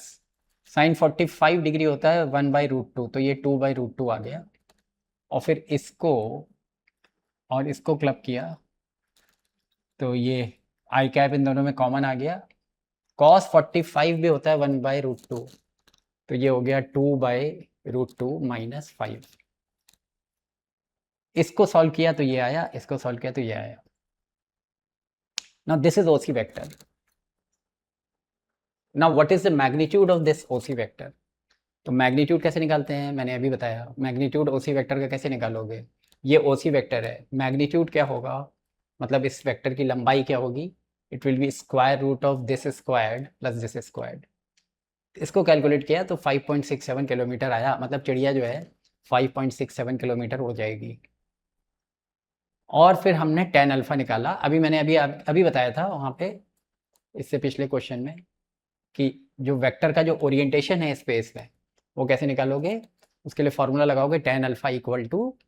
साइन 45 डिग्री होता है 1/√2, तो ये 2/√2 आ गया। और फिर इसको और इसको क्लब किया, तो ये आई कैप इन दोनों में कॉमन आ गया। cos 45 भी होता है 1/√2, तो ये हो गया 2/√2 -5। इसको सॉल्व किया तो ये आया, इसको सॉल्व किया तो ये आया। Now this is OC vector. Now what is the magnitude of this OC vector. तो मैग्नीट्यूड कैसे निकालते हैं, मैंने अभी बताया। मैग्नीट्यूड ओसी वेक्टर का कैसे निकालोगे, ये ओसी वेक्टर है, मैग्नीट्यूड क्या होगा, मतलब इस वेक्टर की लंबाई क्या होगी, it will be square root of this squared plus this squared. इसको कैलकुलेट किया तो 5.67 किलोमीटर आया, मतलब चिड़िया जो है 5.67 किलोमीटर उड़ जाएगी। और फिर हमने tan अल्फा निकाला, अभी मैंने अभी बताया था वहाँ पे, इससे पिछले क्वेश्चन में, कि जो वेक्टर का जो ओरिएंटेशन है स्पेस में, वो कैसे निकालोगे। उसके लिए फॉर्मूला लगाओगे tan अल्फा इक्वल टू,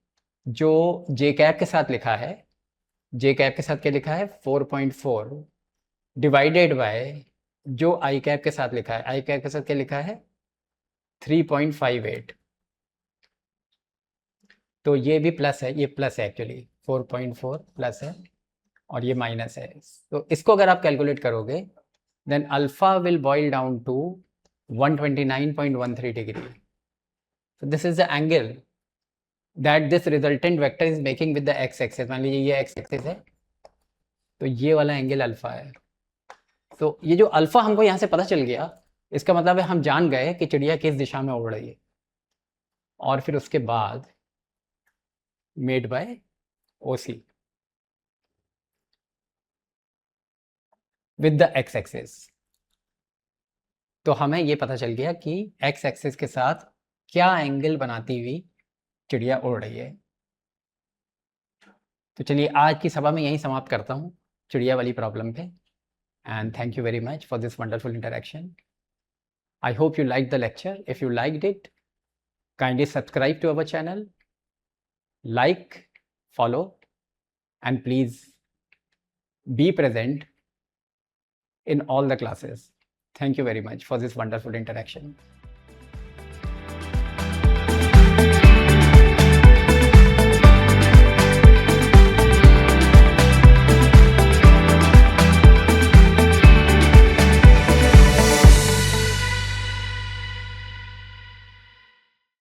जो जे कैप के साथ लिखा है, जे कैप के साथ क्या लिखा है 4.4 डिवाइडेड बाय जो आई कैप के साथ लिखा है, आई कैप के साथ क्या लिखा है 3.58। तो ये भी प्लस है, ये प्लस है एक्चुअली, 4.4 प्लस है और ये माइनस है। तो इसको अगर आप कैलकुलेट करोगे, then alpha will boil down to 129.13 degree. So this is the angle that this resultant vector is making with the x-axis। मान लीजिए ये x-axis है, तो ये वाला एंगल अल्फा है। तो ये जो अल्फा हमको यहाँ से पता चल गया, इसका मतलब है हम जान गए कि चिड़िया किस दिशा में उड़ रही है। और फिर उसके बाद made by OC with the x-axis। तो हमें ये पता चल गया कि x-axis के साथ क्या एंगल बनाती हुई चिड़िया उड़ रही है। तो चलिए आज की सभा में यहीं समाप्त करता हूँ चिड़िया वाली प्रॉब्लम पे। And thank you very much for this wonderful interaction. I hope you liked the lecture. If you liked it, kindly subscribe to our channel, like, follow, and please be present in all the classes. Thank you very much for this wonderful interaction.